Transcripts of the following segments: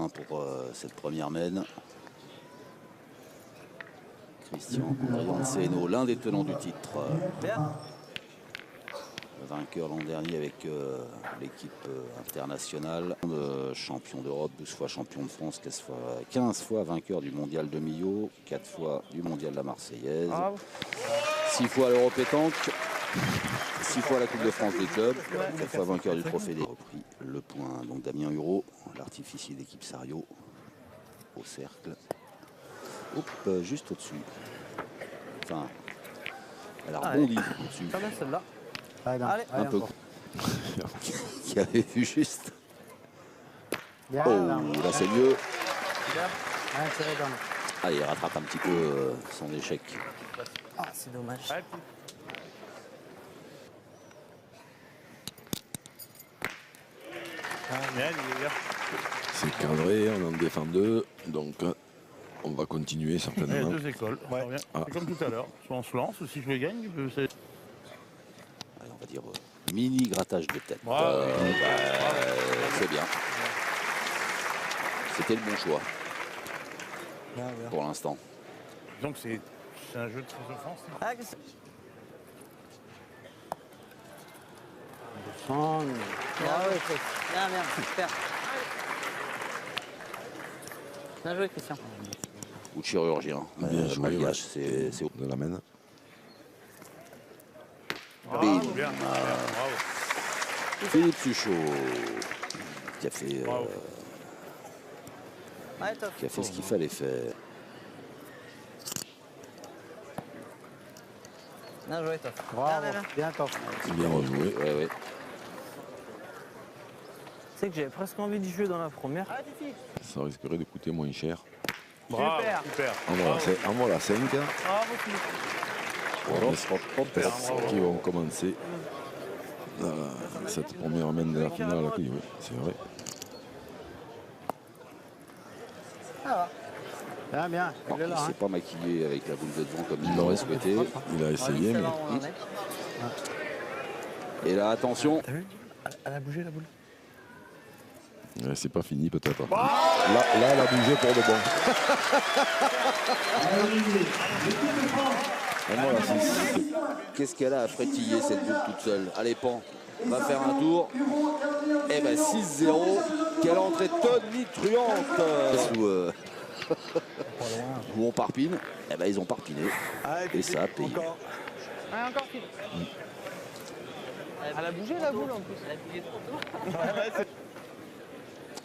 1 pour cette première mène. Christian Andrianceno, l'un des tenants du titre. Vainqueur l'an dernier avec l'équipe internationale. Champion d'Europe, 12 fois champion de France, 15 fois vainqueur du mondial de Millau, 4 fois du mondial de la Marseillaise, 6 fois l'Euro pétanque, 6 fois la Coupe de France des clubs, 4 fois vainqueur du trophée des repris. Le point, donc Damien Hureau, l'artificier d'équipe Sario, au cercle. Hop, juste au-dessus. Enfin, elle a rebondi au-dessus. Pas mal celle-là. Allez, Un peu qui avait vu juste. bien, Oh, là. là c'est mieux. Ouais, tiré dans le- Allez, il rattrape un petit peu son échec. Ah, c'est dommage. C'est cadré, on en défend 2, donc on va continuer Il y a certainement. 2 écoles. Ouais. C'est comme tout à l'heure. Soit on se lance, ou si je le gagne, c'est... Allez, on va dire mini grattage de tête. Bravo. C'est bien. C'était le bon choix Bien, bien. pour l'instant. Donc c'est un jeu de très offensif. Ah, qu'est-ce que Descendre. Bien joué, Chris. Bien, bien, super. Bien joué, Christian. Ou de chirurgien. Bien joué, Malgache, c'est De la mène. Bravo, Bim. bien. Bravo. Philippe Suchot qui a fait, Bravo. Ouais, top. qui a fait ce qu'il fallait faire. Bien joué, top. Bravo, Bien, bien, bien. bien top. Bien rejoué. Ouais, ouais. Tu sais que j'avais presque envie de jouer dans la première. Ça risquerait de coûter moins cher. Bravo, Super. super. En voilà 5. Bravo, Philippe. Qui vont commencer cette première mène de la finale. Oui, c'est vrai. Bien, bien. Bon, Il est il là. ne Hein. s'est pas maquillé avec la boule de devant comme il l'aurait souhaité. Il a essayé, mais Et là, attention. T'as vu? Elle a bougé la boule. c'est pas fini peut-être. Là, elle a bougé pour de bon. Et voilà, qu'est-ce qu'elle a à frétiller cette boule toute seule? Allez, Pan, va faire un tour. Et ben 6-0. Quelle entrée tonitruante où on parpine. Et ben ils ont parpiné. Et ça a payé. Encore. Ouais, encore, Philippe. Elle a bougé la boule en plus. Elle a bougé trop tôt.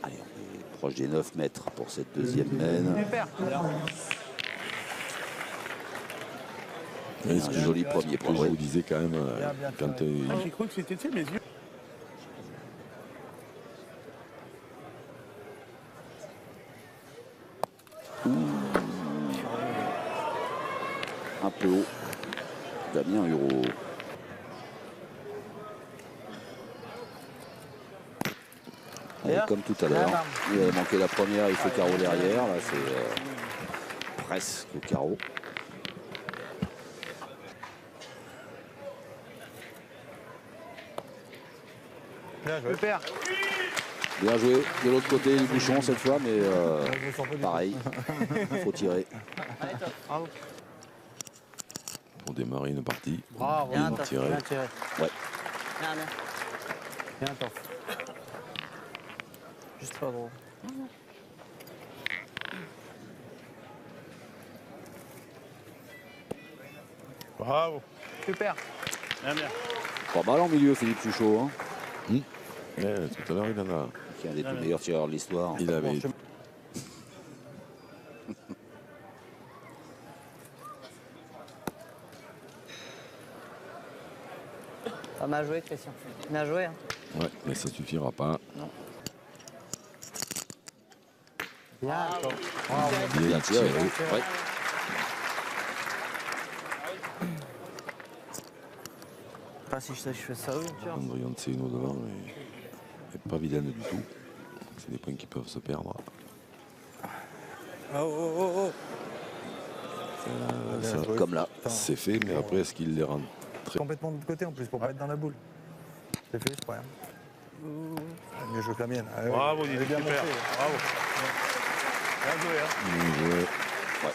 Allez, on est proche des 9 mètres pour cette deuxième mène. Super. Et Un joli premier je point. vous disais quand même, quand J'ai cru que c'était, tu sais, mes yeux. Un peu haut. Damien Hureau. Allez, comme tout à l'heure. Il a manqué la première, il fait carreau derrière. Là, c'est presque carreau. Super. Bien joué. De l'autre côté, le bouchon cette fois, mais pareil. Il faut tirer. Allez, top. Bravo. pour démarrer une partie. Bravo, Bien, bien top. tiré. Bien tiré. Ouais. Bien, bien. Bien top. Juste pas gros. Bravo. Super. Bien, bien. Pas mal en milieu, Philippe Suchot. Hein, Tout à l'heure, il en a. qui est un des tout meilleurs tireurs de l'histoire. Il avait. Pas mal joué, Christian. Bien joué. Hein. Ouais, mais ça suffira pas. Bien top. Bien tiré. Ouais. Pas si je fais ça, oui. Andrian Tseno devant et pas vilaine du tout. C'est des points qui peuvent se perdre. Ça, Comme là. c'est fait, mais après, est-ce qu'il les rend très... Complètement de l'autre côté en plus pour pas être dans la boule. C'est fait, c'est pas rien. Mieux joué que la mienne. Ah, ouais. Bravo, Elle est Didier, bien super. montée. Bravo. Bien joué, hein. Bien joué. Ah,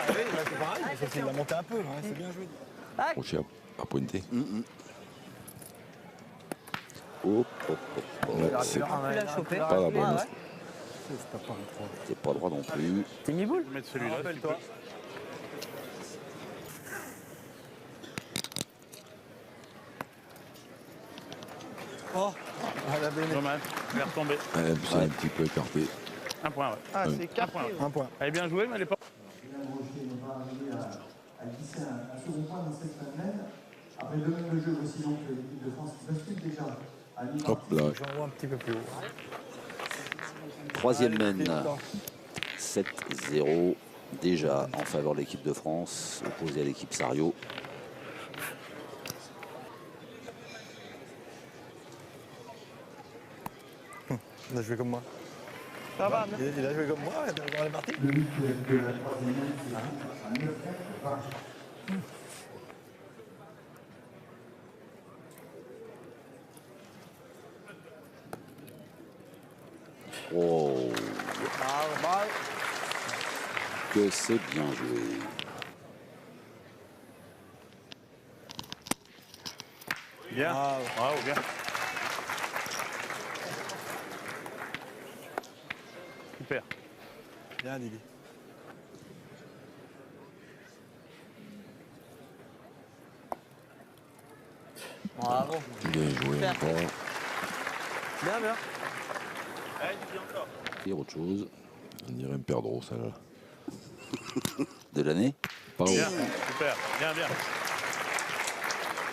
oui, là, c'est pareil, mais sauf qu'il l'a monté un peu. Hein, c'est bien joué. Rocher a pointé. Hop, hop, hop. Ouais, c'est Tu l'as chopé. pas la bonne. Ah ouais. T'es pas droit non plus. T'es mis boule. Je vais mettre celui-là. Rappelle-toi. Oh, à la béné. Dommage. Je vais retomber. Elle c'est un petit peu écarté. Un point, ouais. Ah, Oui. c'est 4 point. Un point. Elle est bien jouée, mais elle est pas. On va arriver à glisser un second point dans cette semaine. Après le même le jeu, voici donc l'équipe de France qui bascule déjà à mi-temps. Hop là. J'envoie un petit peu plus haut. Troisième Allez, mène. c'est temps. 7-0 déjà en faveur de l'équipe de France, opposée à l'équipe Sario. Il a joué comme moi. Ça va, Il a joué comme moi, on est parti. Le but de la troisième mène, c'est à 9 mètres. Oh, Bravo. que c'est bien joué. Bien. Bravo, bien. Super. Bien, Lily. Bravo. Bien joué Super. encore. Bien, bien. Et autre chose On dirait un perdreau, celle-là. de l'année. Pas haut. Bien. Super. Bien, bien.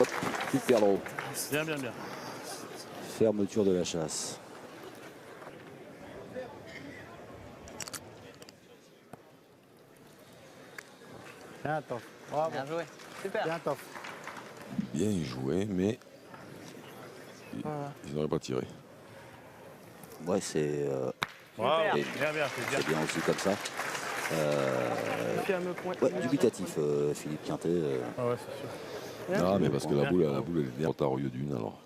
Hop, super drôle. Bien, bien, bien. Fermeture de la chasse. Bien, Toff. Bravo. Bien joué. Super. Bien, Toff. Bien joué, mais Voilà. ils n'auraient pas tiré. Ouais, c'est Bravo. Et- Bien, bien. C'est bien. c'est bien aussi comme ça. Ouais, dubitatif, Philippe Quintet. Ah ouais, c'est sûr. Ah, mais parce que la boule elle est trop tard au lieu d'une alors.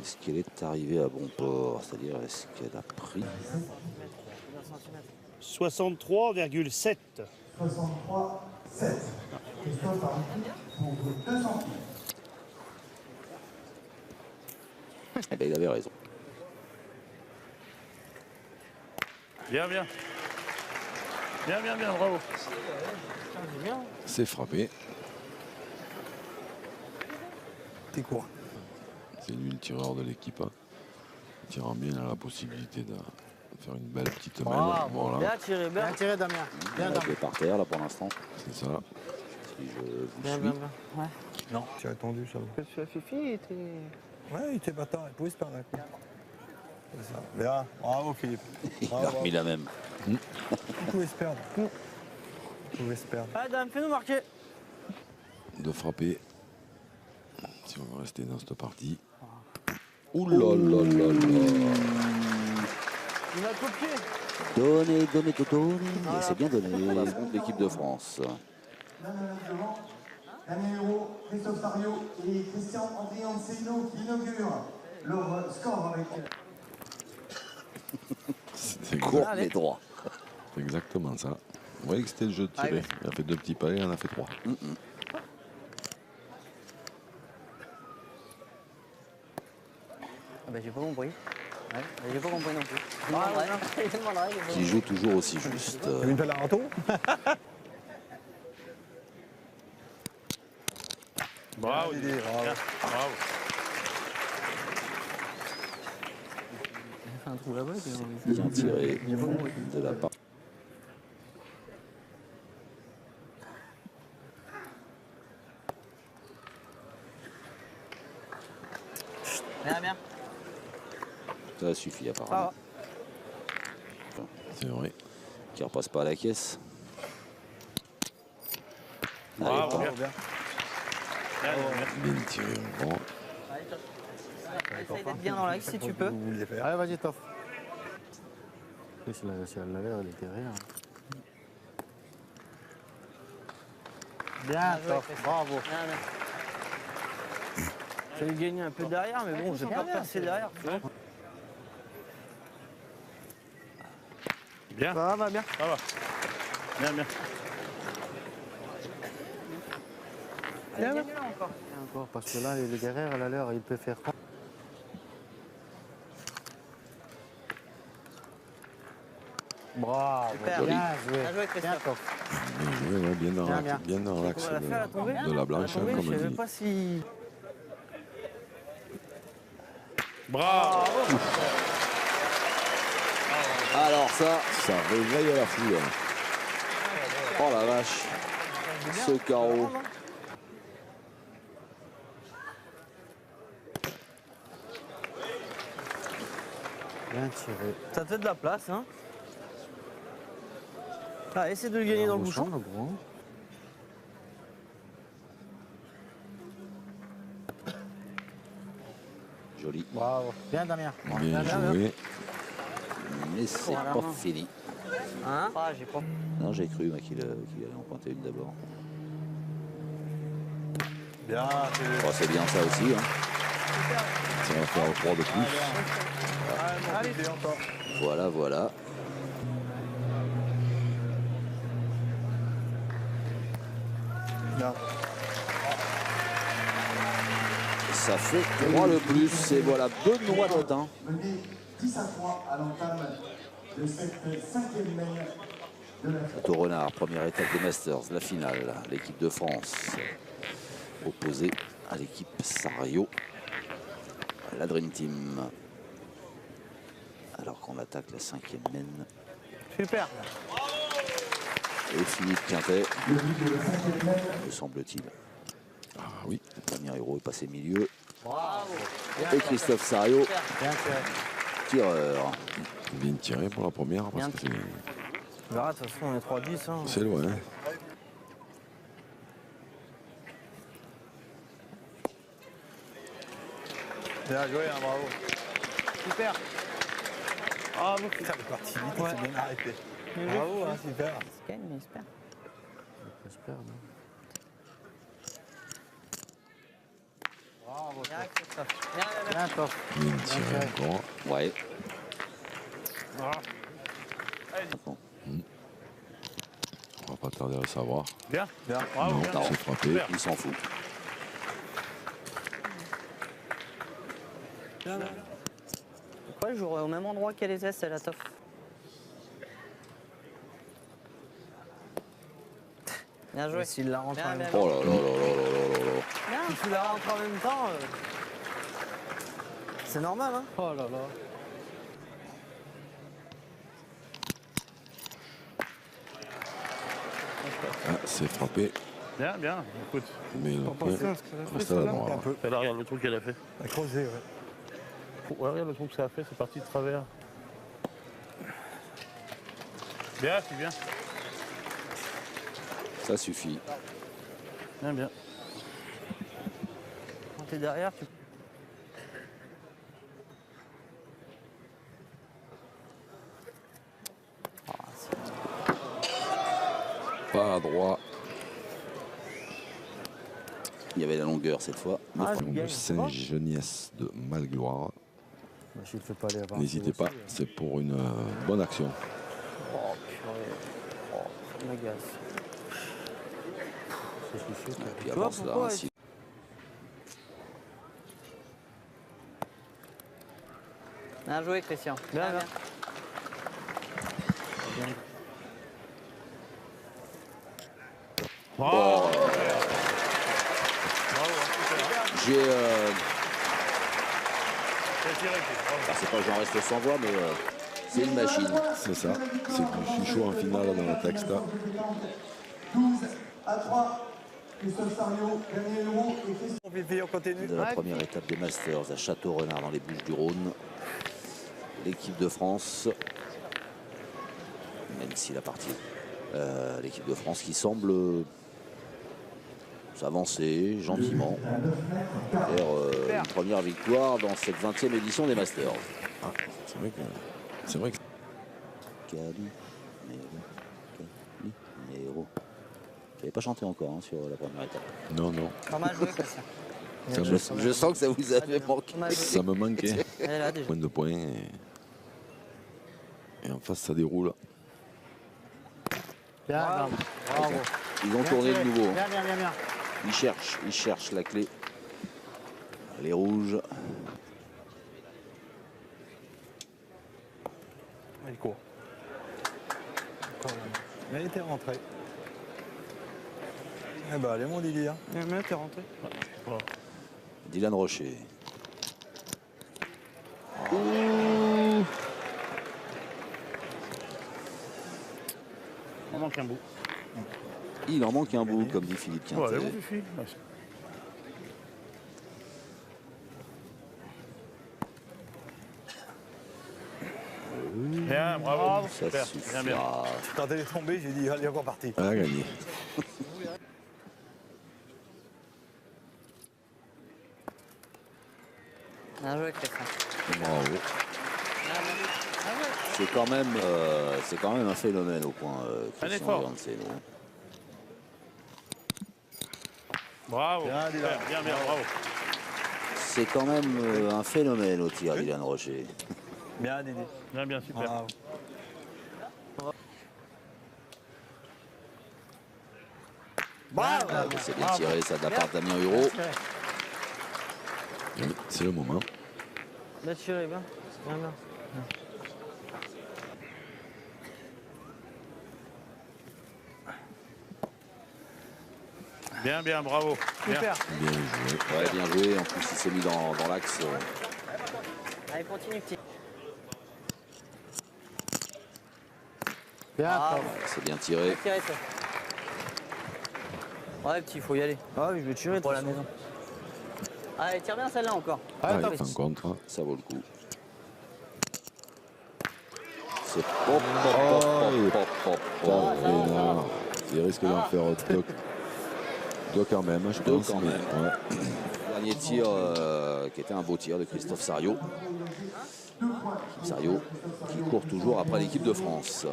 Est-ce qu'elle est arrivée à bon port? C'est-à-dire, est-ce qu'elle a pris? 63,7. 63, 7. Christophe a pour 200 pieds. Eh ben, il avait raison. Bien, bien. Bien, bien, bien. Bravo. C'est frappé. T'es court. C'est lui le tireur de l'équipe. Hein. Tirant bien, il a la possibilité de faire une belle petite mêle. Bravo. Voilà, Bien tiré, bien. Bien tiré, Damien. Bien, Elle Damien. est par terre, là, pour l'instant. c'est ça. Si je vous Bien, suis. bien, bien. Ouais. Non, tu as tendu, ça va. Que tu as Fifi était. Ouais, il était battant, il pouvait se perdre un coup. C'est ça. Bien, bravo Philippe. Il Bravo, a remis la même. Il pouvait se perdre. Il pouvait se perdre. Allez, Dame, fais-nous marquer. De frapper. Si on veut rester dans cette partie. Ouh là là là là. Il m'a copié. Donnez, donnez, donnez. Et c'est bien donné. On affronte l'équipe de France. Là, devant, Damien Hérault, Christophe Sario et Christian André Anselino qui inaugurent leur score avec C'est Court mais droit. c'est exactement ça. Vous voyez que c'était le jeu de tirer. Allez. Il a fait 2 petits pas et il en a fait 3. Ah bah j'ai pas compris. Ouais, bah, j'ai pas compris non plus. Je demanderai. Je demanderai, j'ai pas Qui joue toujours aussi juste. T'as vu une pelle à râteau? Bravo. Bien, Didier, Didier. bravo. Bien. Bravo. J'ai fait un trou là-bas. puis Bien tiré J'ai pas compris. de la part. Bien, bien. Ça suffit apparemment. C'est vrai. Qui repasse pas à la caisse. Allez, Bravo. pas. Bien. Bien, bien. Bien tiré encore. Essaye d'être bien dans l'axe si tu peux. Vous vouliez faire. Allez, vas-y, Toff. Oui, si elle l'avait, elle était rien. Bien, Bien joué, Toff. Christophe. Bravo. Bien, bien. J'ai gagné un peu derrière, mais bon, j'ai pas passé derrière. Tu vois. Bien. Ça va bien. Ça va. Bien, bien. Encore, parce que là, le derrière, à l'heure, il peut faire. Bravo, Super. bien joué. Bien joué, Christophe. Bien joué, ouais, Bien. bien dans l'axe On l'a fait à la tombée. de la blanche, hein, Je comme sais on même dit. pas si. Bravo. Alors ça réveille la foule. Oh la vache. Ce carreau. Bien tiré. Ça te fait de la place, hein. Ah, essaie de le gagner dans le bouchon. Le gros. Joli. Bravo. Bien, Damien. Bien joué. Mais c'est Voilà. pas fini. Hein? Ah, j'ai pas. Non, j'ai cru moi, qu'il allait en pointer une d'abord. Bien, Oh, c'est bien ça aussi. Hein. Ça va faire 3 de plus. allez, encore. Voilà, voilà. Bien. Ça fait 3 le plus. Et voilà, Benoît Dodin. Mené 10-3 à l'entame de cette 5e main de la Château Renard, première étape des Masters, la finale. L'équipe de France opposée à l'équipe Sario, la Dream Team. Alors qu'on attaque la 5e mène. Super. Et Philippe Quintet, me semble-t-il. Ah oui. Le premier héros est passé milieu. Bravo. Et Christophe Sario, Bien tiré. tireur. Bien tiré pour la première, parce que On verra, de toute façon, on est 3-10. Hein. c'est loin. Hein. Bien joué, hein, bravo. Super. Ah, bon, putain, le parti vite, c'est bien arrêté. Bravo, hein, super. Gagne, mais super. J'espère, non? Bravo. Bien, Christophe. Bien, bien, bien. Bien, top. Bien tiré encore. Ouais. On va pas tarder à le savoir. Bien. Bien. Bravo. Non, Bien. c'est frappé. Super. Il s'en fout. Pourquoi je jouerais au même endroit qu'elle les c'est la top. Bien joué. S'il la rentre en même temps. Oh là là là là là là là. Si tu la rentres en même temps, c'est normal, hein. Oh là là. Ah, c'est frappé. Bien, bien. Écoute. Mais le point reste à la droite. Un peu. Là, regarde le trou qu'elle a fait. À creuser, ouais. Ouais, regarde le trou que ça a fait, c'est parti de travers. Bien, c'est bien. Ça suffit. Bien, bien. Quand t'es derrière, tu. Pas à droit. Il y avait la longueur cette fois. Ah, De gagne. Saint-Geniès de Malgloire. Bah, s'il ne fait pas les avancer N'hésitez pas, aussi, c'est pour une bonne action. Oh, purée. Oh, ça m'agace. c'est sûr que- Puis Tu vois avance là. pourquoi ainsi. Bien joué, Christian. Bien, bien. Bravo. J'ai. C'est tiré, bravo. Bah, c'est pas que j'en reste sans voix, mais c'est une machine. C'est ça. C'est que je suis chaud en finale dans le texte. 12-3. Christophe Sario, Daniel Leroux et Christophe. Fifi, on continue. De la première étape des Masters à Château-Renard dans les Bouches-du-Rhône. L'équipe de France, même si la partie, l'équipe de France qui semble s'avancer gentiment vers une première victoire dans cette 20e édition des Masters. Ah, c'est vrai que Calimero. J'avais pas chanté encore hein, sur la première étape. non, non. Pas mal joué, Christian. Je sens que ça vous avait manqué. Ça me manquait. Elle est là déjà. Point de poing. Et en face, ça déroule. Bien, Dame. Bravo. Ils ont tourné de nouveau. Bien, bien, bien, bien. Ils cherchent la clé. Les rouges. Il court. Mais il était rentré. Eh ben, allez, mon Lily. Hein. Mais t'es rentré. Dylan Rocher. On manque un bout. Il en manque un bout, comme dit Philippe Ouais, Quintet. mon Fifi. Ouais. Bien, bravo. Ça Super. Bien, bien. suffira. Quand elle est tombée, j'ai dit, allez, encore parti. Elle a gagné. Bien joué, Christian. Bravo. C'est quand même un phénomène au point, Un Christian effort. Rianceno. Bravo. Bien, Dylan. Super. Bien, bien, bravo. C'est quand même un phénomène au tir, Dylan Rocher. Bien, Didi. Bien, bien, super. Bravo. Ah, c'est bien tiré, ça de la part de Damien Hureau. Oui, c'est le moment. Bien tiré, bien. Bien, bien. Bien, bien, bravo. Bien. Super. Bien joué. Ouais, bien joué. En plus, il s'est mis dans l'axe. Allez, continue, petit. Bien, Ah, top. C'est bien tiré. bien tiré, ça. Ouais, petit, il faut y aller. Ah oui, je vais tirer pour la maison. Allez, tire bien celle-là encore. Ah, top. il fait un contre. Ça vaut le coup. C'est pop, pop, pop, pop, pop, pop. Vénard. Il risque d'en faire deux. Deux quand même, je Deux pense. quand mais- même. ouais. Dernier tir qui était un beau tir de Christophe Sariot. Sariot qui court toujours après l'équipe de France.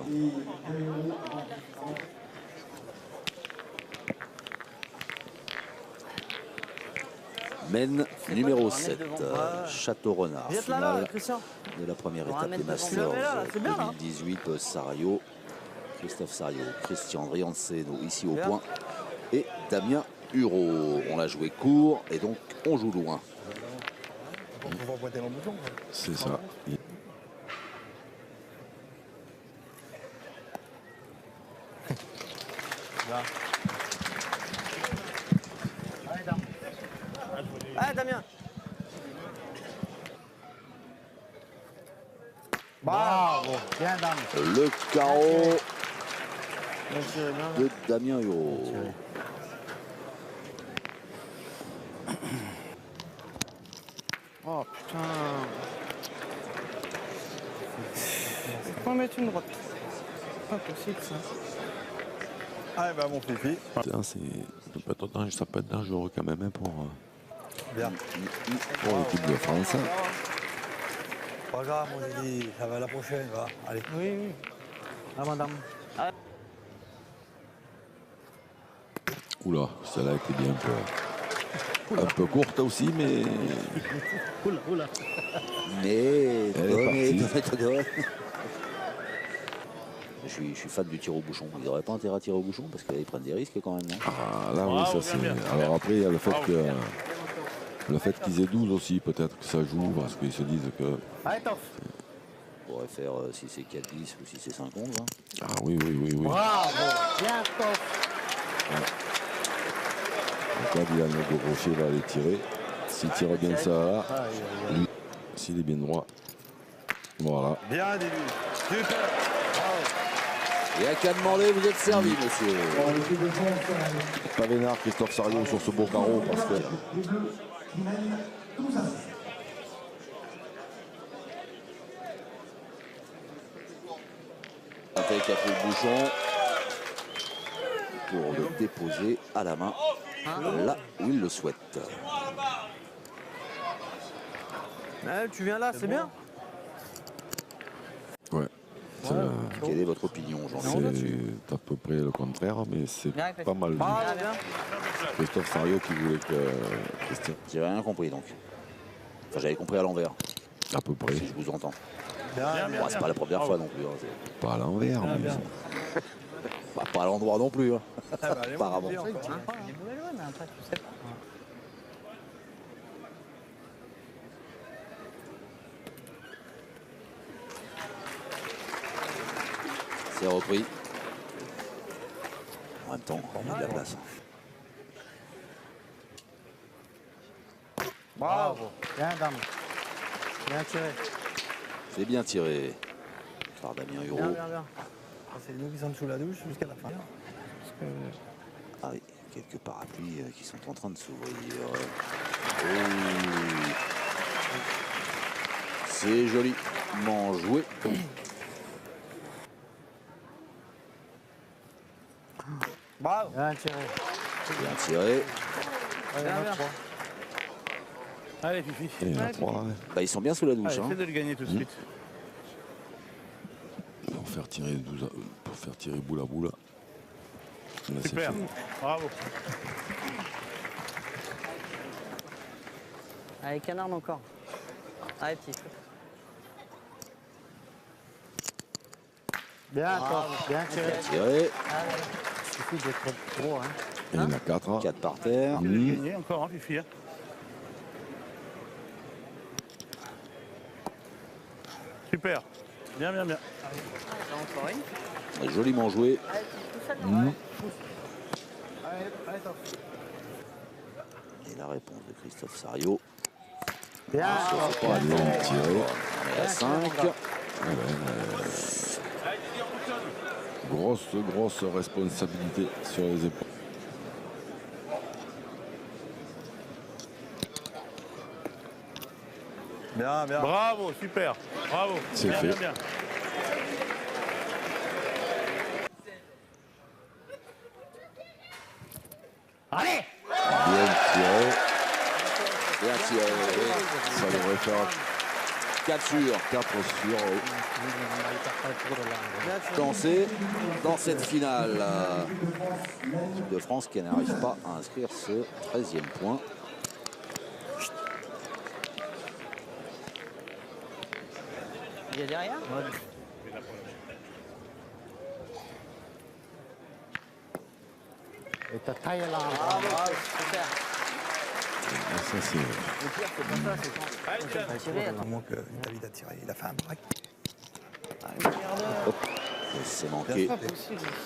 Mène numéro 7, Château-Renard, Viens là, là, finale Christian. de la première On étape ramène des devant. Masters Mais là, c'est bien, là. 2018. Sariot, Christophe Sariot, Christian Rianceno ici au Bien. point et Damien Hureau. On l'a joué court et donc on joue loin. On peut pointer dans le bouton. Quoi. C'est ça. Il- Allez, Damien. Bravo. Bien, Dame. Le carreau Bien tiré, bien. de Damien Hureau. Oh putain. Faut pas mettre une droite. C'est pas possible ça. Ah, ben, mon Fifi. Putain, ça peut être dangereux quand même hein, Bien. pour l'équipe de France. Pas grave, mon Didi. Ça va la prochaine, va. Allez. Oui, oui. Ah, madame. Oula, celle-là était bien un peu courte aussi, mais Oula. Mais Elle est partie. donne. Je suis fan du tir au bouchon. Ils n'auraient pas intérêt à tirer au bouchon parce qu'ils prennent des risques quand même. Non ah, là oui, Bravo, ça c'est. bien, bien. Alors après, il y a le fait Bravo, que bien. le fait qu'ils aient 12 aussi, peut-être que ça joue parce qu'ils se disent que Allez, top. On pourrait faire si c'est 4-10 ou si c'est 5-11. Hein. ah oui. Bravo. Bien, top. Donc là, Dylan de Rocher va aller tirer. S'il tire bien ça là, lui, s'il est bien droit, voilà. Bien, Didi. Super. Et à qu'à demander, vous êtes servi, monsieur. Bon, l'équipe de France, Pas vénard Christophe Sariot sur ce beau carreau parce que les Bleus qui mènent 12 à 7. Quintet qui a pris le bouchon pour le déposer à la main là où il le souhaite. Tu viens là, c'est bien. ouais. C'est Quelle est votre opinion, Jean? C'est à peu près le contraire, mais c'est Bien, pas mal. Bien, bien. Christophe Sariot qui voulait que Christian. J'ai rien compris donc. Enfin, j'avais compris à l'envers, À peu près. si je vous entends. Bien, Bon, c'est pas la première fois non plus. Hein, Pas à l'envers, mais bien. bah, pas à l'endroit non plus. Hein. Ah bah, allez, Apparemment. on va dire. Il voulait jouer, mais après, tu sais pas. C'est repris. En même temps, on met de la place. Bravo. Bien, dame. Bien tiré. C'est bien tiré par Damien Hureau. Bien, bien, bien. Ah, c'est nous qui sommes sous la douche jusqu'à la fin. Parce que... Ah oui, quelques parapluies qui sont en train de s'ouvrir. Oh. C'est joliment joué. Bravo. Bien tiré. Bien tiré. Bien, bien. Allez, Fifi. il y en a 3. Bah, ils sont bien sous la douche. Allez, Hein. essaie de le gagner tout de suite. Pour faire tirer 12 pour faire tirer boule à boule. Là, c'est Super. fini. Bravo. Allez, canard encore. Allez, petit. Bien, toi. Bien tiré. Bien tiré. Il suffit d'être gros, hein. Et il y en a 4. 4 par terre. Il a gagné encore, hein, Fifi. Hein. Super. Bien, bien, bien. Encore une. Joliment joué. Allez, tout seul. Et la réponse de Christophe Sariot. Bien. Pas Bien tiré. On est à 5. Grosse responsabilité sur les épaules. Bien, bien. Bravo, super. Bravo. C'est bien, fait. bien, bien. Allez. Bien tiré. Bien tiré. Ça devrait faire 4 sur. 4 sur. Oui. Dansé dans cette finale. L'équipe de France qui n'arrive pas à inscrire ce 13e point. Il y a derrière. Et ta taille là. Bravo, super. Ça, c'est... Le pire, c'est pas ça, c'est quand tu as tiré. Au moment que David a tiré, il a fait un break. C'est manqué.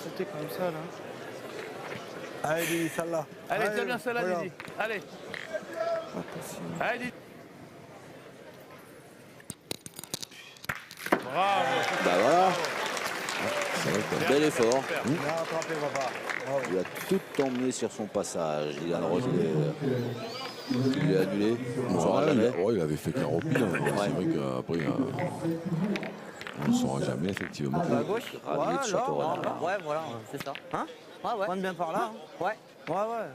C'était comme ça, là. Allez, Didi, celle-là. Allez, tiens bien celle-là, regarde. Didi. Allez. Allez, Didi. Bravo. Bah voilà, Ça va être... bel effort. Bien rattrapé, papa. Bravo. Il a tout emmené sur son passage. Dylan Rose, il l'a annulé. On ne saura jamais. Il avait fait Caropine. C'est vrai qu'après, on ne saura jamais, effectivement. À gauche. Ravi de Châteaurenard. Ouais, voilà, c'est ça. Hein? Ouais, ouais. Pointe bien par là. Hein? Ouais. Ouais, ouais.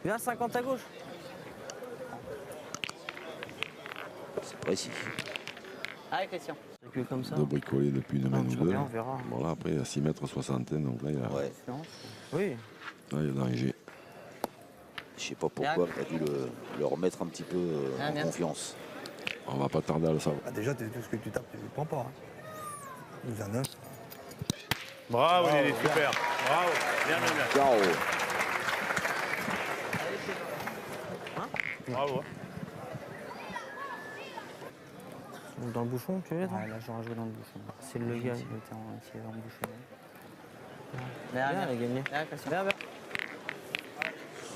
Bien 50 à gauche. C'est précis. Allez, Christian. C'est que comme ça. De bricoler depuis une main ou tu deux. reviens, on verra. Voilà, après, il y a 6 mètres 60, donc là, il y a, Ouais. Oui. là, il y a danger. Je sais pas pourquoi il a dû le remettre un petit peu en bien. confiance. On va pas tarder à le savoir. Ah, déjà, tout ce que tu tapes, tu ne le prends pas. Hein. Nous à 9. Bravo, Didi, super. Bravo. Bien, bien, bien. Caro. Bravo. Dans le bouchon, tu veux dire? Ouais, là, j'aurais joué dans le bouchon. C'est le gars qui était en bouchon. Bien, il a gagné. Bien, bien.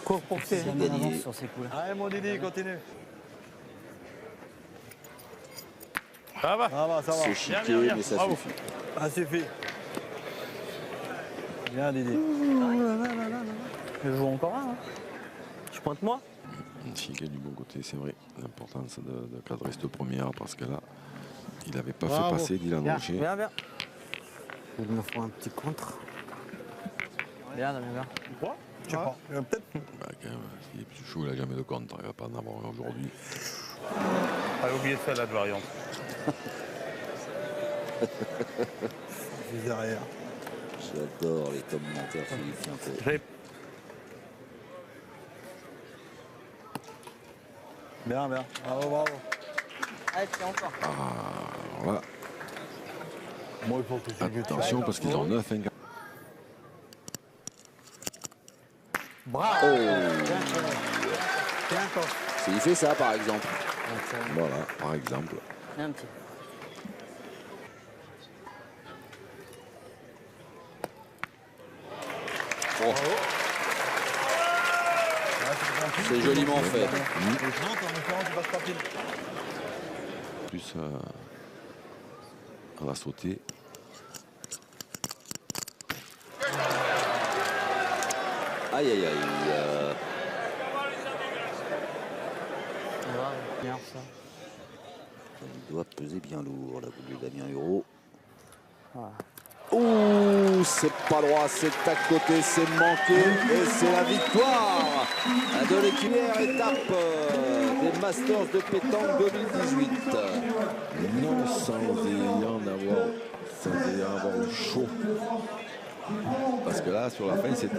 Cours pour que C'est gagné. sur ces coups-là. Allez, mon Didi, continue. Ça va. Ça va, ça va. C'est chiqué, bien, bien. mais ça Bravo. suffit. Ça suffit. Bien, Didi. Je joue encore un. Hein. Je pointe moi. Chiquet du bon côté, c'est vrai. L'importance de cadrer cette première, parce que là, il n'avait pas Bravo. fait passer Dylan Bien, Rocher. bien, bien. Il me faut un petit contre. Bien, bien, bien. Je sais pas. Peut-être. Bah, quand même, s'il est plus chaud, il n'a jamais de contre. Il ne va pas en avoir un aujourd'hui. Pas oublier celle-là de variante. Juste derrière. J'adore les commentaires Philippe Fiantet. Bien, bien. Bravo, bravo. Allez, tiens encore. Voilà. Moi, il faut que tu Attention parce qu'ils ont 9 1. Bravo. Tiens encore. Il fait ça par exemple. Voilà, par exemple. Un petit. Oh. C'est joliment fait. Plus on va sauter. Aïe aïe aïe. Bien ça. Il doit peser bien lourd, la boule de Damien Hureau. Voilà. Ouh, c'est pas droit, c'est à côté, c'est manqué et c'est la victoire de l'équipière étape des Masters de pétanque 2018. Non sans ayant avoir eu chaud. Parce que là, sur la fin, c'était